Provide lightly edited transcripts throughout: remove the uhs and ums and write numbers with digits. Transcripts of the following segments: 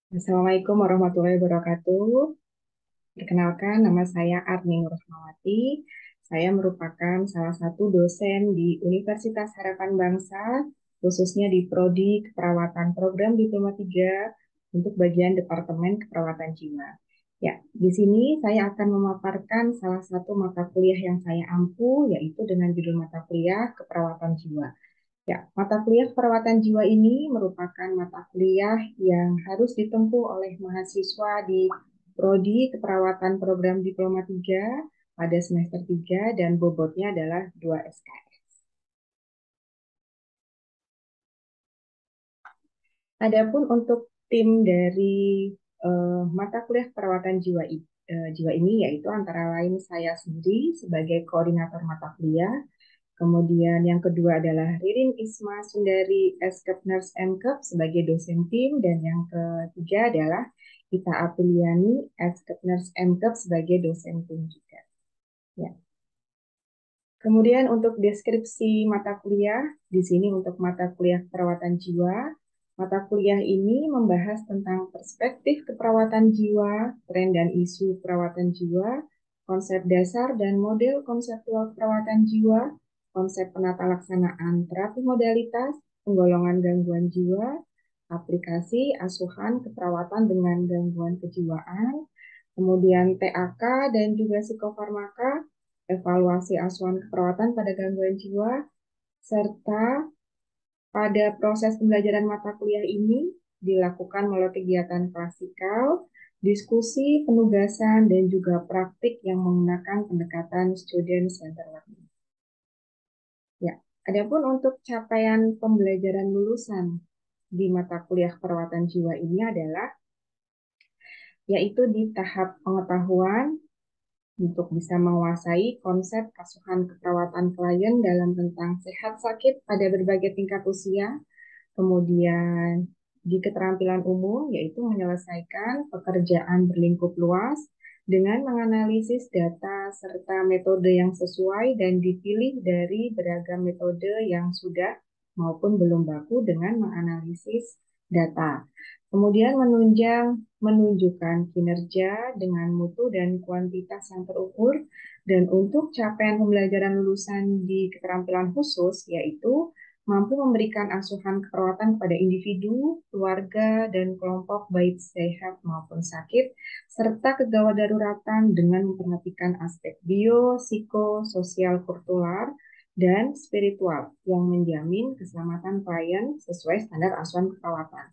Assalamualaikum warahmatullahi wabarakatuh. Perkenalkan, nama saya Arni Nurhmawati. Saya merupakan salah satu dosen di Universitas Harapan Bangsa, khususnya di Prodi Keperawatan Program Diploma 3 untuk bagian Departemen Keperawatan Jiwa. Ya, di sini saya akan memaparkan salah satu mata kuliah yang saya ampu, yaitu dengan judul mata kuliah Keperawatan Jiwa. Ya, mata kuliah perawatan jiwa ini merupakan mata kuliah yang harus ditempuh oleh mahasiswa di Prodi Keperawatan Program Diploma 3 pada semester 3 dan bobotnya adalah 2 SKS. Adapun untuk tim dari mata kuliah perawatan jiwa ini yaitu antara lain saya sendiri sebagai koordinator mata kuliah. Kemudian yang kedua adalah Ririn Isma Sundari, Eskep Nurse MKep sebagai dosen tim. Dan yang ketiga adalah Ita Apriliani, Eskep Nurse MKep sebagai dosen tim juga. Ya. Kemudian untuk deskripsi mata kuliah, di sini untuk mata kuliah perawatan jiwa, mata kuliah ini membahas tentang perspektif keperawatan jiwa, tren dan isu perawatan jiwa, konsep dasar dan model konseptual perawatan jiwa, konsep penata laksanaan terapi modalitas, penggolongan gangguan jiwa, aplikasi asuhan keperawatan dengan gangguan kejiwaan, kemudian TAK dan juga psikofarmaka, evaluasi asuhan keperawatan pada gangguan jiwa, serta pada proses pembelajaran mata kuliah ini dilakukan melalui kegiatan klasikal, diskusi, penugasan, dan juga praktik yang menggunakan pendekatan student center learning. Ya, adapun untuk capaian pembelajaran lulusan di mata kuliah perawatan jiwa ini adalah yaitu di tahap pengetahuan untuk bisa menguasai konsep asuhan keperawatan klien dalam tentang sehat sakit pada berbagai tingkat usia, kemudian di keterampilan umum yaitu menyelesaikan pekerjaan berlingkup luas dengan menganalisis data serta metode yang sesuai dan dipilih dari beragam metode yang sudah maupun belum baku dengan menganalisis data. Kemudian menunjukkan kinerja dengan mutu dan kuantitas yang terukur. Dan untuk capaian pembelajaran lulusan di keterampilan khusus, yaitu mampu memberikan asuhan keperawatan kepada individu, keluarga, dan kelompok baik sehat maupun sakit, serta kegawat daruratan dengan memperhatikan aspek bio, psiko, sosial, kultural, dan spiritual yang menjamin keselamatan klien sesuai standar asuhan keperawatan.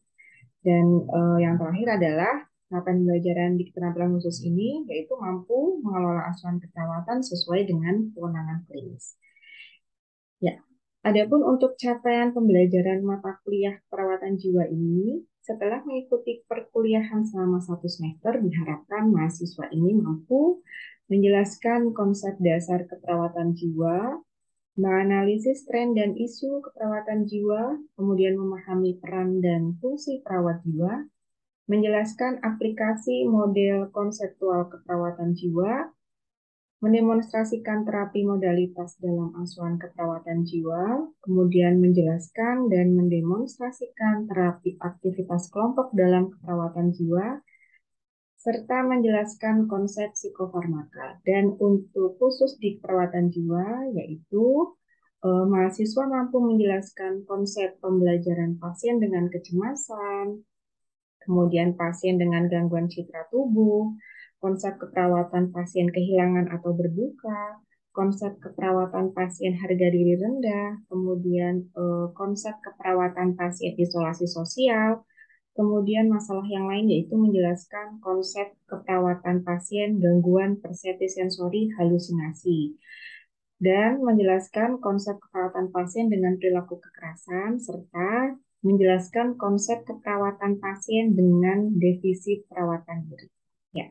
Dan yang terakhir adalah tahapan pembelajaran di keterampilan khusus ini yaitu mampu mengelola asuhan keperawatan sesuai dengan kewenangan klinis. Ya, adapun untuk capaian pembelajaran mata kuliah perawatan jiwa ini, setelah mengikuti perkuliahan selama 1 semester, diharapkan mahasiswa ini mampu menjelaskan konsep dasar keperawatan jiwa, menganalisis tren dan isu keperawatan jiwa, kemudian memahami peran dan fungsi perawat jiwa, menjelaskan aplikasi model konseptual keperawatan jiwa, mendemonstrasikan terapi modalitas dalam asuhan keperawatan jiwa, kemudian menjelaskan dan mendemonstrasikan terapi aktivitas kelompok dalam keperawatan jiwa, serta menjelaskan konsep psikofarmaka. Dan untuk khusus di keperawatan jiwa, yaitu mahasiswa mampu menjelaskan konsep pembelajaran pasien dengan kecemasan, kemudian pasien dengan gangguan citra tubuh, konsep keperawatan pasien kehilangan atau berduka, konsep keperawatan pasien harga diri rendah, kemudian konsep keperawatan pasien isolasi sosial, kemudian masalah yang lain yaitu menjelaskan konsep keperawatan pasien gangguan persepsi sensori halusinasi dan menjelaskan konsep keperawatan pasien dengan perilaku kekerasan serta menjelaskan konsep keperawatan pasien dengan defisit perawatan diri. Ya.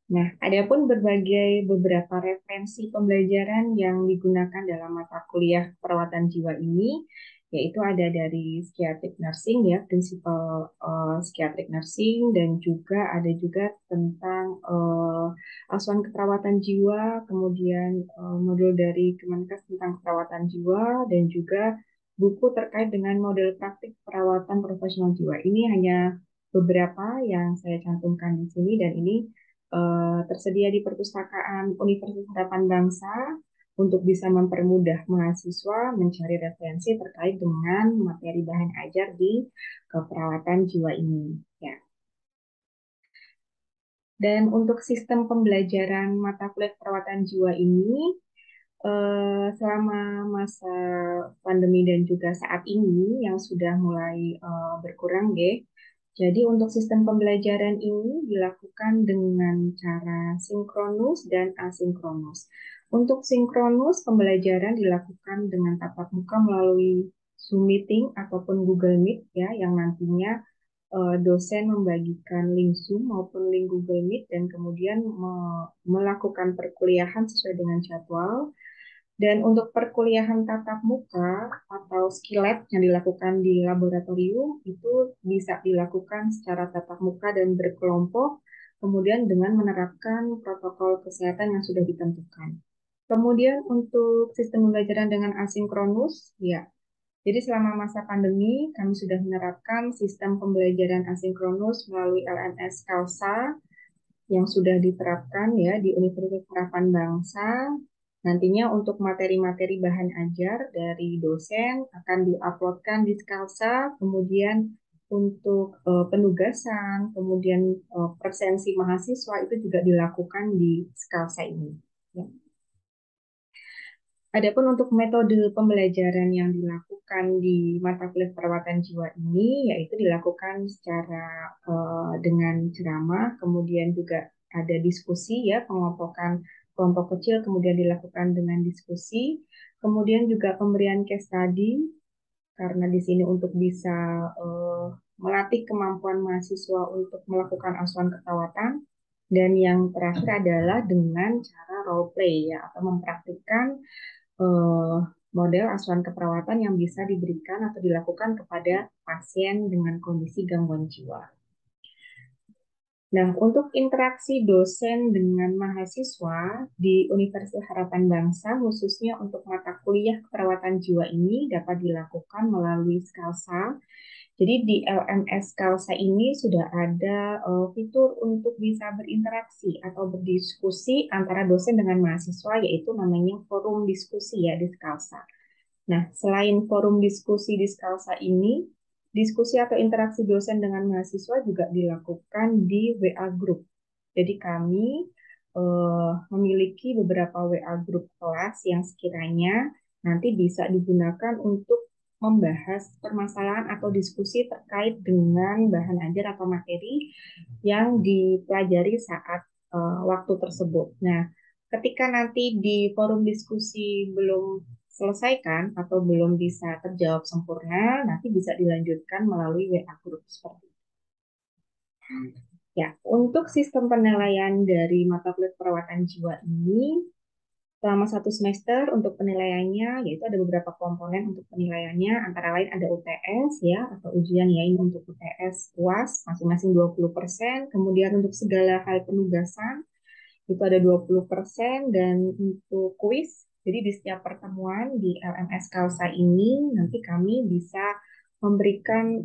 Nah, adapun beberapa referensi pembelajaran yang digunakan dalam mata kuliah perawatan jiwa ini, yaitu ada dari psychiatric nursing ya, prinsipal psychiatric nursing, dan juga ada juga tentang asuhan keperawatan jiwa, kemudian modul dari Kemenkes tentang keperawatan jiwa, dan juga buku terkait dengan model praktik perawatan profesional jiwa. Ini hanya beberapa yang saya cantumkan di sini dan ini tersedia di perpustakaan Universitas Harapan Bangsa untuk bisa mempermudah mahasiswa mencari referensi terkait dengan materi bahan ajar di keperawatan jiwa ini. Ya. Dan untuk sistem pembelajaran mata kuliah perawatan jiwa ini, selama masa pandemi dan juga saat ini yang sudah mulai berkurang, deh. Jadi untuk sistem pembelajaran ini dilakukan dengan cara sinkronus dan asinkronus. Untuk sinkronus, pembelajaran dilakukan dengan tatap muka melalui Zoom Meeting ataupun Google Meet ya, yang nantinya dosen membagikan link Zoom maupun link Google Meet dan kemudian melakukan perkuliahan sesuai dengan jadwal. Dan untuk perkuliahan tatap muka atau skill lab yang dilakukan di laboratorium itu bisa dilakukan secara tatap muka dan berkelompok, kemudian dengan menerapkan protokol kesehatan yang sudah ditentukan. Kemudian untuk sistem pembelajaran dengan asinkronus, ya, jadi selama masa pandemi, kami sudah menerapkan sistem pembelajaran asinkronus melalui LMS Kalsa yang sudah diterapkan ya di Universitas Harapan Bangsa. Nantinya untuk materi-materi bahan ajar dari dosen akan diuploadkan di Kalsa, kemudian untuk penugasan, kemudian presensi mahasiswa itu juga dilakukan di Kalsa ini. Ya. Adapun untuk metode pembelajaran yang dilakukan di mata kuliah perawatan jiwa ini, yaitu dilakukan secara dengan ceramah, kemudian juga ada diskusi ya, pengelompokan kelompok kecil, kemudian dilakukan dengan diskusi, kemudian juga pemberian case study, karena di sini untuk bisa melatih kemampuan mahasiswa untuk melakukan asuhan keperawatan, dan yang terakhir adalah dengan cara role play ya, atau mempraktikkan eh, model asuhan keperawatan yang bisa diberikan atau dilakukan kepada pasien dengan kondisi gangguan jiwa. Nah, untuk interaksi dosen dengan mahasiswa di Universitas Harapan Bangsa, khususnya untuk mata kuliah keperawatan jiwa ini dapat dilakukan melalui Skalsa. Jadi di LMS Kalsa ini sudah ada fitur untuk bisa berinteraksi atau berdiskusi antara dosen dengan mahasiswa, yaitu namanya forum diskusi ya di Kalsa. Nah, selain forum diskusi di Skalsa ini, diskusi atau interaksi dosen dengan mahasiswa juga dilakukan di WA Group. Jadi kami memiliki beberapa WA Group kelas yang sekiranya nanti bisa digunakan untuk membahas permasalahan atau diskusi terkait dengan bahan ajar atau materi yang dipelajari saat waktu tersebut. Nah, ketika nanti di forum diskusi belum selesaikan atau belum bisa terjawab sempurna, nanti bisa dilanjutkan melalui WA Group seperti itu. Ya, untuk sistem penilaian dari mata kuliah perawatan jiwa ini, selama 1 semester untuk penilaiannya, yaitu ada beberapa komponen untuk penilaiannya, antara lain ada UTS ya, atau ujian ya, ini untuk UTS UAS, masing-masing 20%, kemudian untuk segala hal penugasan, itu ada 20%, dan untuk kuis, jadi di setiap pertemuan di LMS Kalsa ini, nanti kami bisa memberikan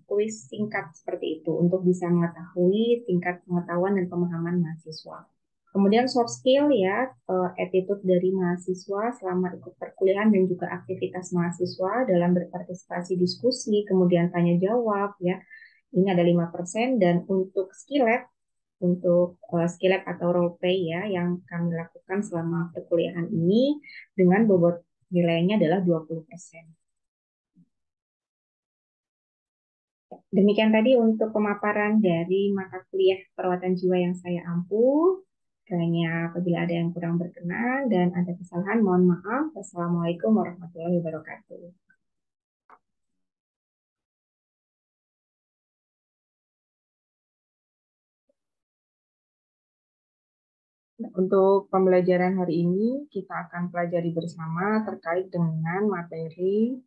kuis singkat seperti itu untuk bisa mengetahui tingkat pengetahuan dan pemahaman mahasiswa. Kemudian soft skill ya, attitude dari mahasiswa selama ikut perkuliahan dan juga aktivitas mahasiswa dalam berpartisipasi diskusi, kemudian tanya jawab ya. Ini ada 5%, dan untuk skill lab, skill lab atau role play ya yang kami lakukan selama perkuliahan ini dengan bobot nilainya adalah 20%. Demikian tadi untuk pemaparan dari mata kuliah perawatan jiwa yang saya ampu. Kiranya apabila ada yang kurang berkenan dan ada kesalahan, mohon maaf. Wassalamualaikum warahmatullahi wabarakatuh. Untuk pembelajaran hari ini, kita akan pelajari bersama terkait dengan materi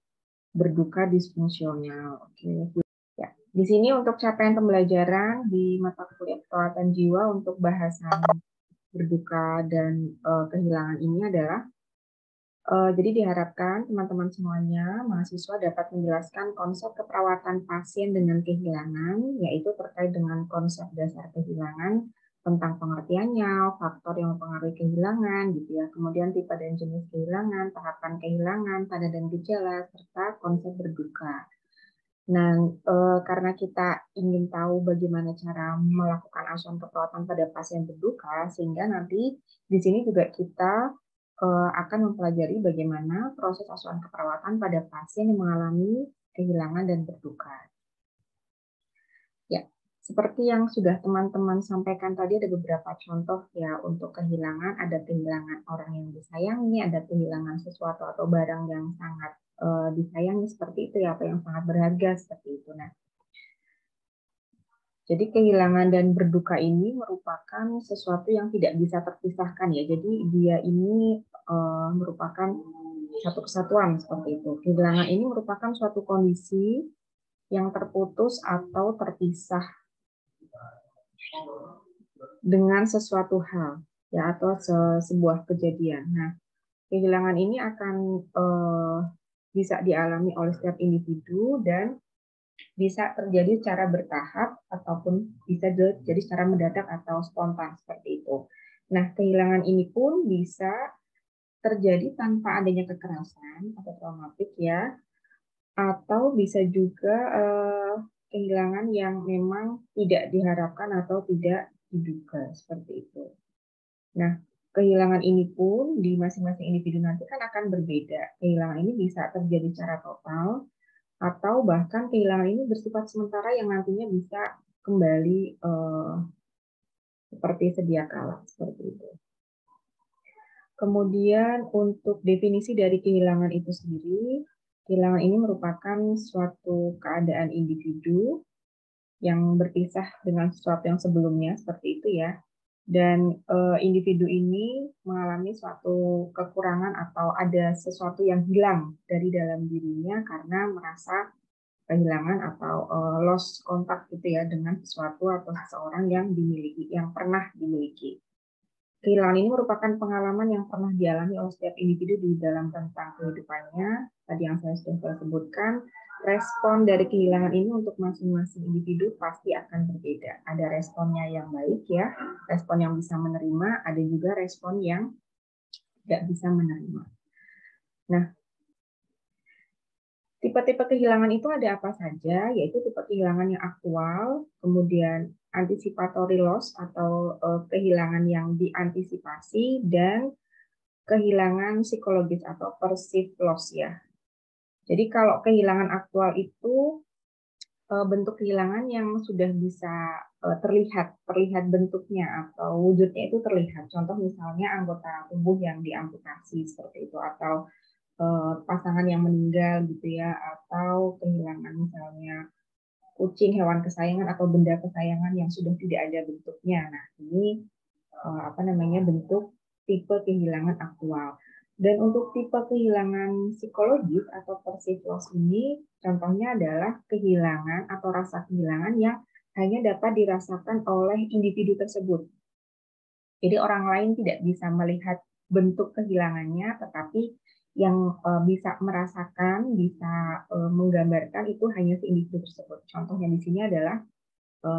berduka disfungsional. Oke. Ya, di sini untuk capaian pembelajaran di mata kuliah perawatan jiwa untuk bahasan berduka dan kehilangan ini adalah Jadi diharapkan teman-teman semuanya, mahasiswa dapat menjelaskan konsep keperawatan pasien dengan kehilangan, yaitu terkait dengan konsep dasar kehilangan, tentang pengertiannya, faktor yang mempengaruhi kehilangan, gitu ya. Kemudian tipe dan jenis kehilangan, tahapan kehilangan, tanda dan gejala, serta konsep berduka. Nah, karena kita ingin tahu bagaimana cara melakukan asuhan keperawatan pada pasien berduka, sehingga nanti di sini juga kita akan mempelajari bagaimana proses asuhan keperawatan pada pasien yang mengalami kehilangan dan berduka. Ya, seperti yang sudah teman-teman sampaikan tadi, ada beberapa contoh ya untuk kehilangan. Ada kehilangan orang yang disayangi, ada kehilangan sesuatu atau barang yang sangat disayangi seperti itu ya, atau yang sangat berharga seperti itu. Nah, jadi kehilangan dan berduka ini merupakan sesuatu yang tidak bisa terpisahkan ya. Jadi dia ini merupakan satu kesatuan seperti itu. Kehilangan ini merupakan suatu kondisi yang terputus atau terpisah dengan sesuatu hal ya, atau sebuah kejadian. Nah, kehilangan ini akan bisa dialami oleh setiap individu dan bisa terjadi secara bertahap ataupun bisa jadi secara mendadak atau spontan seperti itu. Nah, kehilangan ini pun bisa terjadi tanpa adanya kekerasan atau traumatik ya, atau bisa juga kehilangan yang memang tidak diharapkan atau tidak diduga seperti itu. Nah, kehilangan ini pun di masing-masing individu nanti kan akan berbeda. Kehilangan ini bisa terjadi secara total, atau bahkan kehilangan ini bersifat sementara yang nantinya bisa kembali seperti sedia kala, seperti itu. Kemudian untuk definisi dari kehilangan itu sendiri, kehilangan ini merupakan suatu keadaan individu yang berpisah dengan sesuatu yang sebelumnya, seperti itu ya. Dan individu ini mengalami suatu kekurangan atau ada sesuatu yang hilang dari dalam dirinya karena merasa kehilangan atau lost kontak gitu ya dengan sesuatu atau seseorang yang dimiliki, yang pernah dimiliki. Kehilangan ini merupakan pengalaman yang pernah dialami oleh setiap individu di dalam tentang kehidupannya. Tadi yang saya sudah sebutkan, respon dari kehilangan ini untuk masing-masing individu pasti akan berbeda. Ada responnya yang baik ya, respon yang bisa menerima, ada juga respon yang tidak bisa menerima. Nah, tipe-tipe kehilangan itu ada apa saja, yaitu tipe kehilangan yang aktual, kemudian anticipatory loss atau kehilangan yang diantisipasi, dan kehilangan psikologis atau perceived loss ya. Jadi kalau kehilangan aktual itu bentuk kehilangan yang sudah bisa terlihat bentuknya atau wujudnya itu terlihat. Contoh misalnya anggota tubuh yang diamputasi seperti itu, atau pasangan yang meninggal gitu ya, atau kehilangan misalnya kucing, hewan kesayangan atau benda kesayangan yang sudah tidak ada bentuknya. Nah, ini bentuk tipe kehilangan aktual. Dan untuk tipe kehilangan psikologis atau perceived loss ini, contohnya adalah kehilangan atau rasa kehilangan yang hanya dapat dirasakan oleh individu tersebut. Jadi orang lain tidak bisa melihat bentuk kehilangannya, tetapi yang bisa merasakan, bisa menggambarkan itu hanya si individu tersebut. Contohnya di sini adalah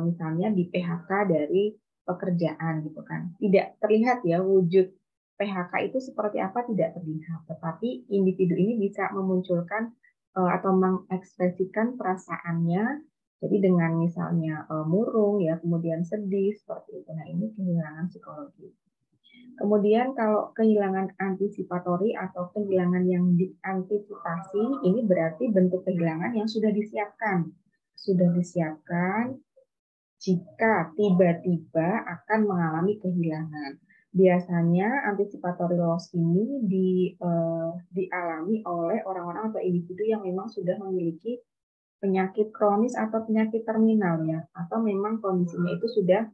misalnya di PHK dari pekerjaan gitu kan. Tidak terlihat ya wujud PHK itu seperti apa, tidak terlihat, tetapi individu ini bisa memunculkan atau mengekspresikan perasaannya. Jadi dengan misalnya murung ya, kemudian sedih seperti itu. Nah, ini kehilangan psikologi. Kemudian kalau kehilangan antisipatori atau kehilangan yang diantisipasi, ini berarti bentuk kehilangan yang sudah disiapkan. Sudah disiapkan jika tiba-tiba akan mengalami kehilangan. Biasanya anticipatory loss ini dialami oleh orang-orang atau individu yang memang sudah memiliki penyakit kronis atau penyakit terminal ya, atau memang kondisinya itu sudah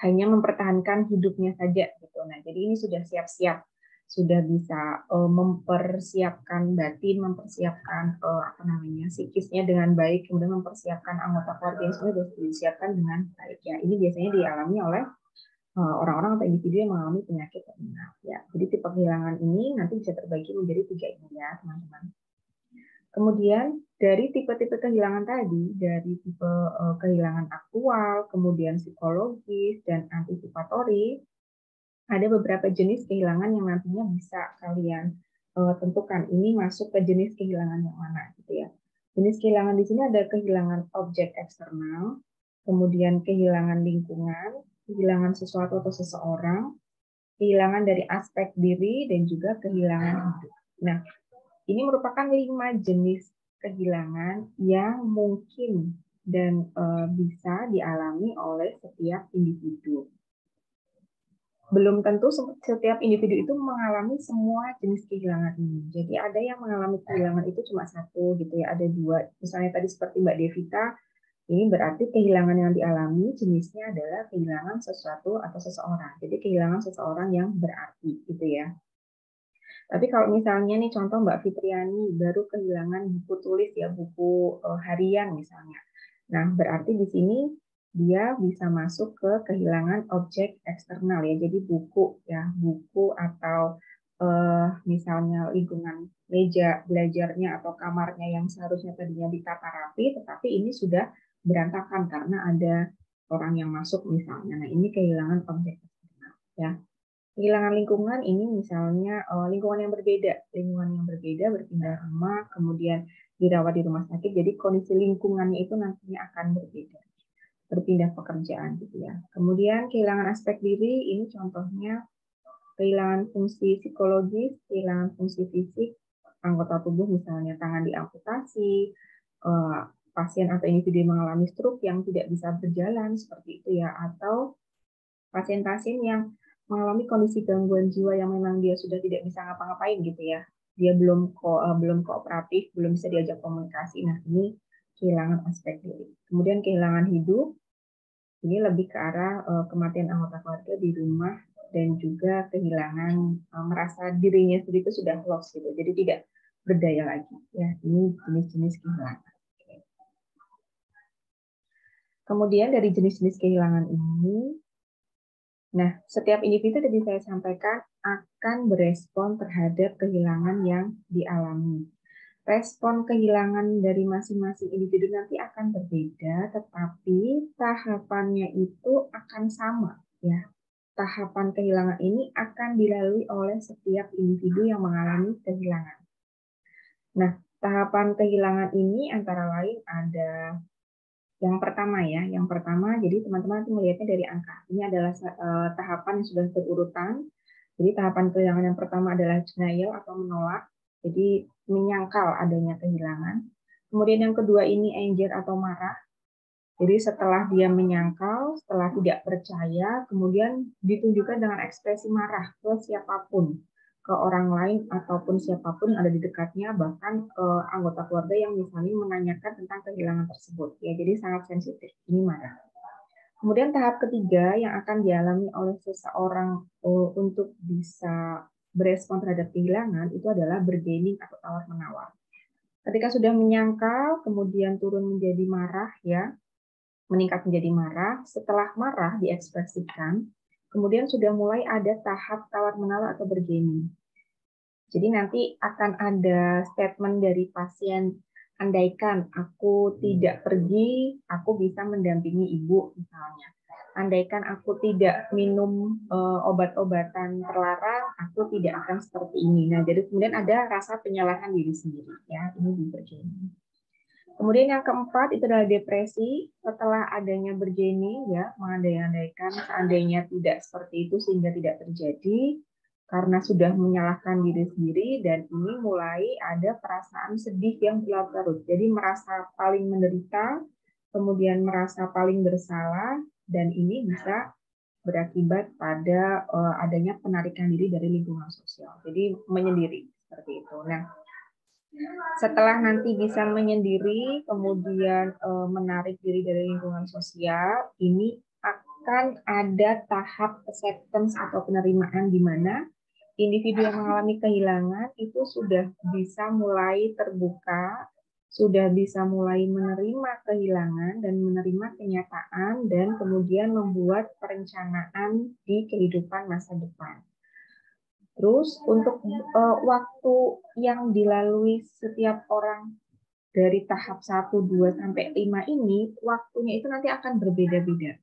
hanya mempertahankan hidupnya saja gitu. Nah, jadi ini sudah siap-siap, sudah bisa mempersiapkan batin, mempersiapkan psikisnya dengan baik, kemudian mempersiapkan anggota keluarga yang sudah disiapkan dengan baik ya. Ini biasanya dialami oleh orang-orang atau individu yang mengalami penyakit terminal. Ya, jadi tipe kehilangan ini nanti bisa terbagi menjadi 3 ini ya, teman-teman. Kemudian dari tipe-tipe kehilangan tadi, dari tipe kehilangan aktual, kemudian psikologis, dan antisipatoris, ada beberapa jenis kehilangan yang nantinya bisa kalian tentukan ini masuk ke jenis kehilangan yang mana gitu ya. Jenis kehilangan di sini ada kehilangan objek eksternal, kemudian kehilangan lingkungan, kehilangan sesuatu atau seseorang, kehilangan dari aspek diri, dan juga kehilangan hidup. Nah, ini merupakan 5 jenis kehilangan yang mungkin dan bisa dialami oleh setiap individu. Belum tentu setiap individu itu mengalami semua jenis kehilangan ini. Jadi ada yang mengalami kehilangan itu cuma satu gitu ya, ada 2. Misalnya tadi seperti Mbak Devita, ini berarti kehilangan yang dialami jenisnya adalah kehilangan sesuatu atau seseorang. Jadi kehilangan seseorang yang berarti gitu ya. Tapi kalau misalnya nih contoh Mbak Fitriani baru kehilangan buku tulis ya, buku harian misalnya. Nah, berarti di sini dia bisa masuk ke kehilangan objek eksternal ya. Jadi buku ya, buku atau misalnya lingkungan meja belajarnya atau kamarnya yang seharusnya tadinya ditata rapi, tetapi ini sudah berantakan karena ada orang yang masuk misalnya. Nah, ini kehilangan objek eksternal ya. Kehilangan lingkungan ini misalnya lingkungan yang berbeda berpindah rumah, kemudian dirawat di rumah sakit. Jadi kondisi lingkungannya itu nantinya akan berbeda, berpindah pekerjaan gitu ya. Kemudian kehilangan aspek diri ini contohnya kehilangan fungsi psikologis, kehilangan fungsi fisik, anggota tubuh misalnya tangan diamputasi, pasien atau individu yang mengalami stroke yang tidak bisa berjalan seperti itu ya, atau pasien-pasien yang mengalami kondisi gangguan jiwa yang memang dia sudah tidak bisa ngapa-ngapain gitu ya. Dia belum kooperatif, belum bisa diajak komunikasi. Nah, ini kehilangan aspek diri. Kemudian kehilangan hidup, ini lebih ke arah kematian anggota keluarga di rumah dan juga kehilangan merasa dirinya sendiri itu sudah lost gitu. Jadi tidak berdaya lagi. Ya, ini jenis-jenis kehilangan. Kemudian dari jenis-jenis kehilangan ini, nah, setiap individu tadi saya sampaikan akan berespon terhadap kehilangan yang dialami. Respon kehilangan dari masing-masing individu nanti akan berbeda, tetapi tahapannya itu akan sama, ya. Tahapan kehilangan ini akan dilalui oleh setiap individu yang mengalami kehilangan. Nah, tahapan kehilangan ini antara lain ada yang pertama ya, jadi teman-teman melihatnya dari angka. Ini adalah tahapan yang sudah berurutan. Jadi tahapan kehilangan yang pertama adalah denial atau menolak, jadi menyangkal adanya kehilangan. Kemudian yang kedua ini anger atau marah. Jadi setelah dia menyangkal, setelah tidak percaya, kemudian ditunjukkan dengan ekspresi marah ke siapapun, ke orang lain ataupun siapapun yang ada di dekatnya, bahkan anggota keluarga yang misalnya menanyakan tentang kehilangan tersebut. Ya, jadi sangat sensitif. Ini marah. Kemudian tahap ketiga yang akan dialami oleh seseorang untuk bisa berespon terhadap kehilangan itu adalah bargaining atau tawar-menawar. Ketika sudah menyangkal, kemudian turun menjadi marah, ya, meningkat menjadi marah. Setelah marah diekspresikan, kemudian sudah mulai ada tahap tawar-menawar atau bargaining. Jadi nanti akan ada statement dari pasien, andaikan aku tidak pergi, aku bisa mendampingi ibu misalnya. Andaikan aku tidak minum obat-obatan terlarang, aku tidak akan seperti ini. Nah, jadi kemudian ada rasa penyalahan diri sendiri, ya, ini di bargaining. Kemudian yang keempat itu adalah depresi. Setelah adanya bargaining, ya, mengandai-andaikan seandainya tidak seperti itu sehingga tidak terjadi, karena sudah menyalahkan diri sendiri, dan ini mulai ada perasaan sedih yang berlarut-larut. Jadi merasa paling menderita, kemudian merasa paling bersalah, dan ini bisa berakibat pada adanya penarikan diri dari lingkungan sosial. Jadi menyendiri seperti itu. Nah, setelah nanti bisa menyendiri, kemudian menarik diri dari lingkungan sosial, ini akan ada tahap acceptance atau penerimaan di mana individu yang mengalami kehilangan itu sudah bisa mulai terbuka, sudah bisa mulai menerima kehilangan dan menerima kenyataan dan kemudian membuat perencanaan di kehidupan masa depan. Terus untuk waktu yang dilalui setiap orang dari tahap 1, 2, sampai 5 ini, waktunya itu nanti akan berbeda-beda.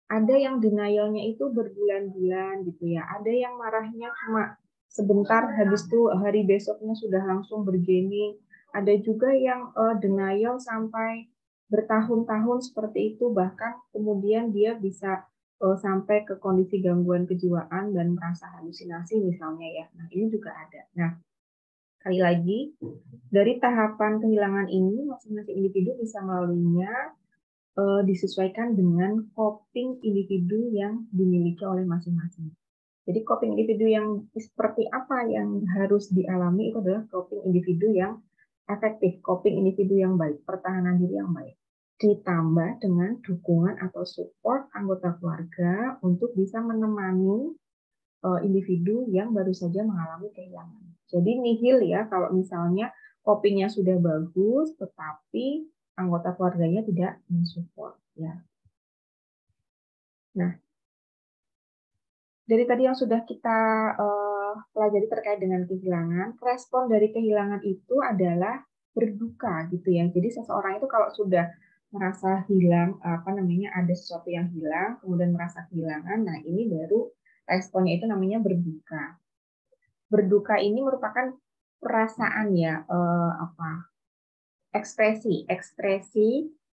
Ada yang denialnya itu berbulan-bulan gitu ya. Ada yang marahnya cuma sebentar, habis itu hari besoknya sudah langsung bergaining. Ada juga yang denial sampai bertahun-tahun seperti itu, bahkan kemudian dia bisa sampai ke kondisi gangguan kejiwaan dan merasa halusinasi misalnya ya. Nah, ini juga ada. Nah, sekali lagi, dari tahapan kehilangan ini masing-masing individu bisa melaluinya disesuaikan dengan coping individu yang dimiliki oleh masing-masing. Jadi coping individu yang seperti apa yang harus dialami itu adalah coping individu yang efektif, coping individu yang baik, pertahanan diri yang baik. Ditambah dengan dukungan atau support anggota keluarga untuk bisa menemani individu yang baru saja mengalami kehilangan. Jadi nihil ya kalau misalnya copingnya sudah bagus, tetapi anggota keluarganya tidak mensupport ya. Nah, dari tadi yang sudah kita pelajari terkait dengan kehilangan, respon dari kehilangan itu adalah berduka gitu ya. Jadi seseorang itu kalau sudah merasa hilang, apa namanya, ada sesuatu yang hilang, kemudian merasa kehilangan, nah ini baru responnya itu namanya berduka. Berduka ini merupakan perasaan ya, ekspresi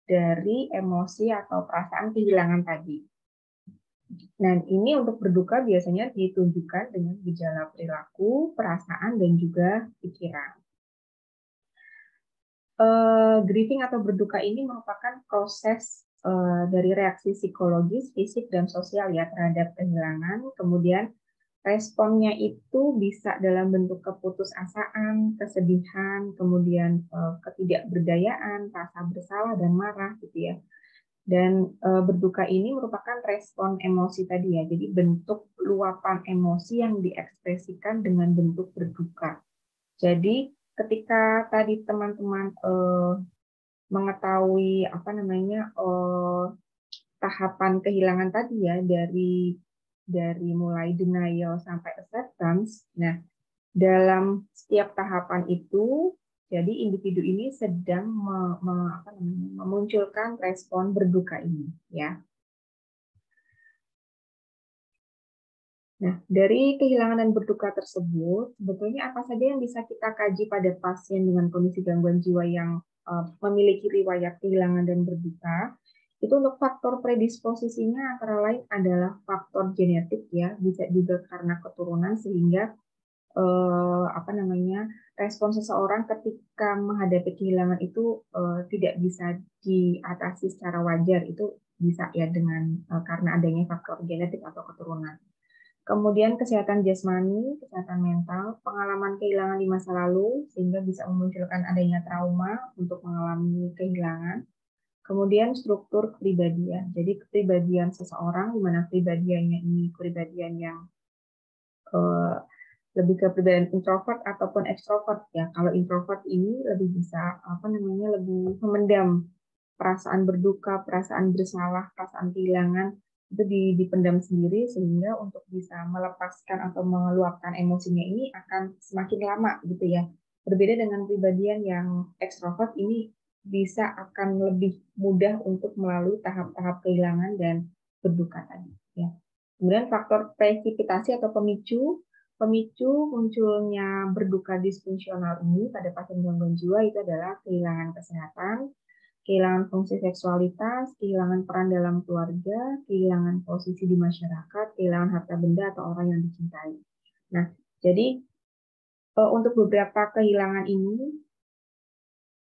dari emosi atau perasaan kehilangan tadi. Nah, ini untuk berduka biasanya ditunjukkan dengan gejala perilaku, perasaan, dan juga pikiran. Grieving atau berduka ini merupakan proses dari reaksi psikologis, fisik, dan sosial ya terhadap kehilangan. Kemudian responnya itu bisa dalam bentuk keputusasaan, kesedihan, kemudian ketidakberdayaan, rasa bersalah, dan marah gitu ya. Dan berduka ini merupakan respon emosi tadi ya, jadi bentuk luapan emosi yang diekspresikan dengan bentuk berduka. Jadi ketika tadi teman-teman mengetahui apa namanya tahapan kehilangan tadi ya dari mulai denial sampai acceptance. Nah, dalam setiap tahapan itu, jadi individu ini sedang memunculkan respon berduka ini, ya. Nah, dari kehilangan dan berduka tersebut, sebetulnya apa saja yang bisa kita kaji pada pasien dengan kondisi gangguan jiwa yang memiliki riwayat kehilangan dan berduka? Itu untuk faktor predisposisinya antara lain adalah faktor genetik ya, bisa juga karena keturunan sehingga apa namanya respon seseorang ketika menghadapi kehilangan itu tidak bisa diatasi secara wajar, itu bisa ya dengan karena adanya faktor genetik atau keturunan. Kemudian kesehatan jasmani, kesehatan mental, pengalaman kehilangan di masa lalu sehingga bisa memunculkan adanya trauma untuk mengalami kehilangan. Kemudian struktur kepribadian. Jadi kepribadian seseorang di mana kepribadiannya ini kepribadian yang eh, lebih ke kepribadian introvert ataupun ekstrovert ya. Kalau introvert ini lebih bisa apa namanya lebih memendam perasaan berduka, perasaan bersalah, perasaan kehilangan itu dipendam sendiri sehingga untuk bisa melepaskan atau meluapkan emosinya ini akan semakin lama gitu ya. Berbeda dengan kepribadian yang ekstrovert ini bisa akan lebih mudah untuk melalui tahap-tahap kehilangan dan berduka tadi ya. Kemudian faktor presipitasi atau pemicu munculnya berduka disfungsional ini pada pasien gangguan jiwa itu adalah kehilangan kesehatan, kehilangan fungsi seksualitas, kehilangan peran dalam keluarga, kehilangan posisi di masyarakat, kehilangan harta benda atau orang yang dicintai. Nah, jadi untuk beberapa kehilangan ini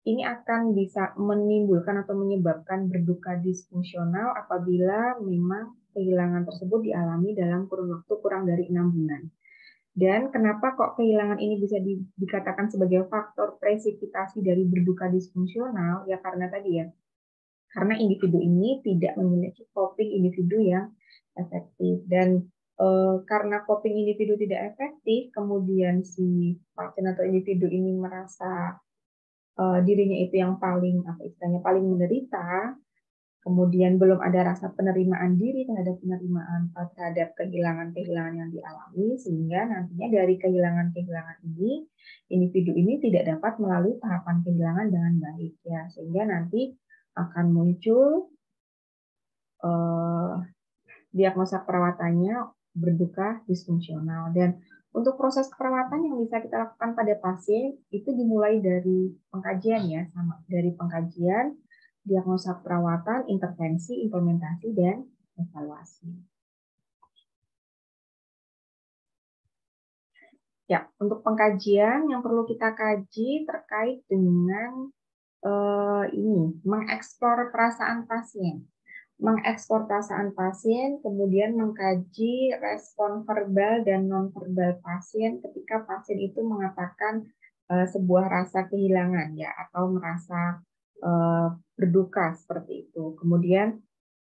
akan bisa menimbulkan atau menyebabkan berduka disfungsional apabila memang kehilangan tersebut dialami dalam kurun waktu kurang dari 6 bulan. Dan kenapa kok kehilangan ini bisa dikatakan sebagai faktor presipitasi dari berduka disfungsional? Ya karena tadi ya, karena individu ini tidak memiliki coping individu yang efektif. Dan karena coping individu tidak efektif, kemudian si pasien atau individu ini merasa dirinya itu yang paling apa istilahnya paling menderita, kemudian belum ada rasa penerimaan diri terhadap kehilangan-kehilangan yang dialami, sehingga nantinya dari kehilangan-kehilangan ini, individu ini tidak dapat melalui tahapan kehilangan dengan baik, ya, sehingga nanti akan muncul diagnosa perawatannya berduka disfungsional. Dan untuk proses perawatan yang bisa kita lakukan pada pasien itu dimulai dari pengkajian, ya, dari pengkajian, diagnosa perawatan, intervensi, implementasi, dan evaluasi. Ya, untuk pengkajian yang perlu kita kaji terkait dengan ini, mengeksplor perasaan pasien. Mengeksplor perasaan pasien, kemudian mengkaji respon verbal dan nonverbal pasien ketika pasien itu mengatakan sebuah rasa kehilangan, ya, atau merasa berduka seperti itu. Kemudian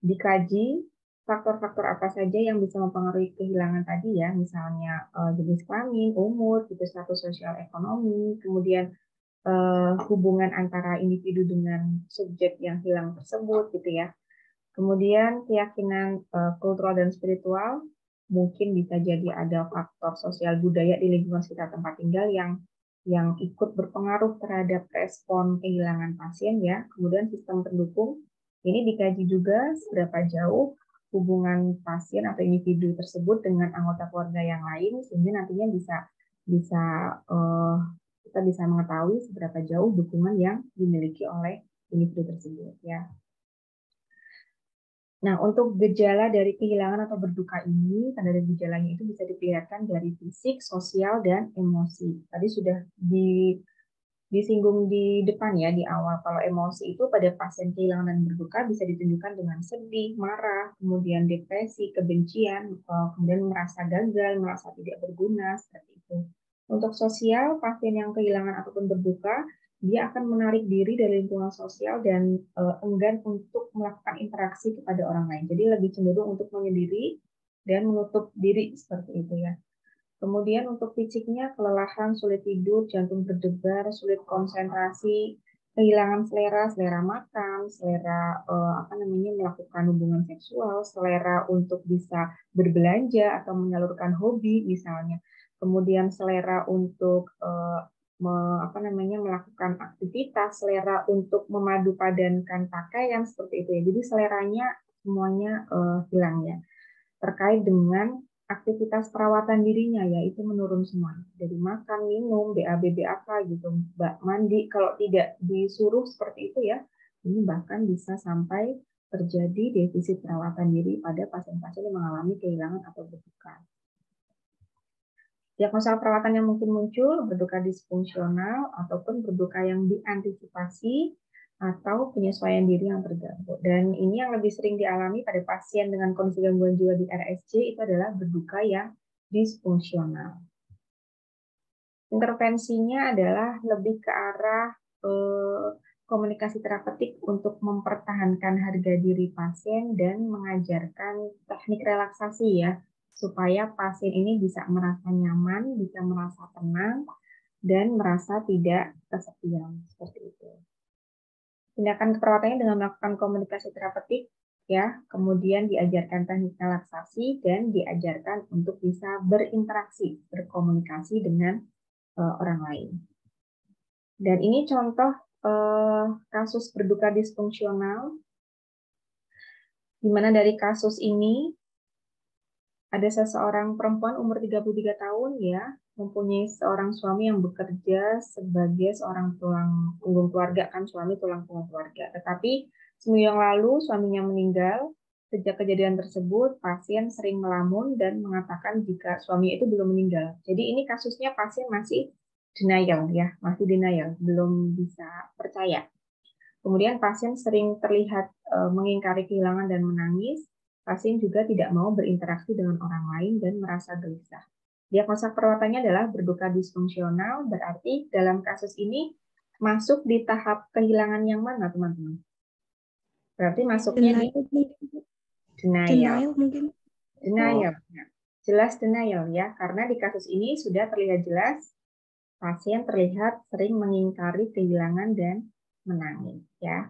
dikaji faktor-faktor apa saja yang bisa mempengaruhi kehilangan tadi, ya, misalnya jenis kelamin, umur, gitu, status sosial ekonomi, kemudian hubungan antara individu dengan subjek yang hilang tersebut, gitu ya. Kemudian keyakinan kultural dan spiritual, mungkin bisa jadi ada faktor sosial budaya di lingkungan sekitar tempat tinggal yang ikut berpengaruh terhadap respon kehilangan pasien, ya. Kemudian sistem pendukung ini dikaji juga seberapa jauh hubungan pasien atau individu tersebut dengan anggota keluarga yang lain, sehingga nantinya bisa kita bisa mengetahui seberapa jauh dukungan yang dimiliki oleh individu tersebut, ya. Nah, untuk gejala dari kehilangan atau berduka ini, tanda dan gejalanya itu bisa diperlihatkan dari fisik, sosial, dan emosi. Tadi sudah disinggung di depan, ya, di awal. Kalau emosi itu pada pasien kehilangan dan berduka bisa ditunjukkan dengan sedih, marah, kemudian depresi, kebencian, kemudian merasa gagal, merasa tidak berguna, seperti itu. Untuk sosial, pasien yang kehilangan ataupun berduka, dia akan menarik diri dari lingkungan sosial dan enggan untuk melakukan interaksi kepada orang lain. Jadi lebih cenderung untuk menyendiri dan menutup diri, seperti itu, ya. Kemudian untuk fisiknya, kelelahan, sulit tidur, jantung berdebar, sulit konsentrasi, kehilangan selera makan, selera melakukan hubungan seksual, selera untuk bisa berbelanja atau menyalurkan hobi misalnya. Kemudian selera untuk melakukan aktivitas, selera untuk memadupadankan pakaian, seperti itu, ya. Jadi seleranya semuanya hilang, ya. Terkait dengan aktivitas perawatan dirinya, yaitu menurun semua, dari makan, minum, BAB, BAK, gitu, mandi, kalau tidak disuruh seperti itu, ya, ini bahkan bisa sampai terjadi defisit perawatan diri pada pasien-pasien yang mengalami kehilangan atau berduka. Diagnosa perawatan yang mungkin muncul, berduka disfungsional, ataupun berduka yang diantisipasi, atau penyesuaian diri yang terganggu. Dan ini yang lebih sering dialami pada pasien dengan kondisi gangguan jiwa di RSJ itu adalah berduka yang disfungsional. Intervensinya adalah lebih ke arah komunikasi terapeutik untuk mempertahankan harga diri pasien dan mengajarkan teknik relaksasi, ya, supaya pasien ini bisa merasa nyaman, bisa merasa tenang, dan merasa tidak kesepian, seperti itu. Tindakan perawatannya dengan melakukan komunikasi terapeutik, ya, kemudian diajarkan teknik relaksasi dan diajarkan untuk bisa berinteraksi, berkomunikasi dengan orang lain. Dan ini contoh kasus berduka disfungsional, di mana dari kasus ini ada seseorang perempuan umur 33 tahun, ya, mempunyai seorang suami yang bekerja sebagai seorang tulang punggung keluarga, kan suami tulang punggung keluarga. Tetapi seminggu yang lalu suaminya meninggal. Sejak kejadian tersebut, pasien sering melamun dan mengatakan jika suami itu belum meninggal. Jadi ini kasusnya pasien masih denial, ya, masih denial, belum bisa percaya. Kemudian pasien sering terlihat mengingkari kehilangan dan menangis. Pasien juga tidak mau berinteraksi dengan orang lain dan merasa gelisah. Diagnosa perawatannya adalah berduka disfungsional, berarti dalam kasus ini masuk di tahap kehilangan yang mana, teman-teman? Berarti masuknya di denial. Mungkin. Denial. Nah, jelas denial, ya, karena di kasus ini sudah terlihat jelas pasien terlihat sering mengingkari kehilangan dan menangis, ya.